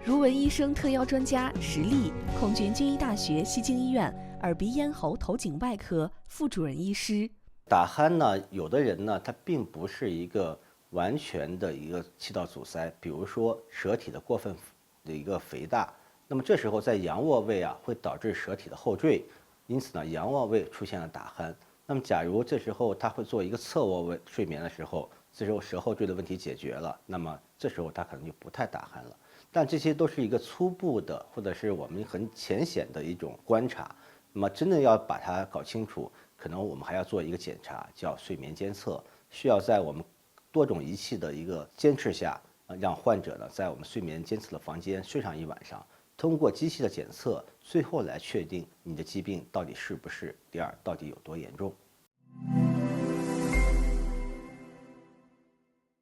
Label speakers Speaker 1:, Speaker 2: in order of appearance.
Speaker 1: 如闻医生特邀专家石丽，空军军医大学西京医院耳鼻咽喉头颈外科副主任医师。
Speaker 2: 打鼾呢，有的人呢，他并不是一个完全的一个气道阻塞，比如说舌体的过分的一个肥大，那么这时候在仰卧位啊，会导致舌体的后坠，因此呢，仰卧位出现了打鼾。那么假如这时候他会做一个侧卧位睡眠的时候，这时候舌后坠的问题解决了，那么这时候他可能就不太打鼾了。但这些都是一个初步的，或者是我们很浅显的一种观察。那么真的要把它搞清楚，可能我们还要做一个检查，叫睡眠监测，需要在我们多种仪器的一个监视下，让患者呢在我们睡眠监测的房间睡上一晚上，通过机器的检测，最后来确定你的疾病到底是不是，第二到底有多严重。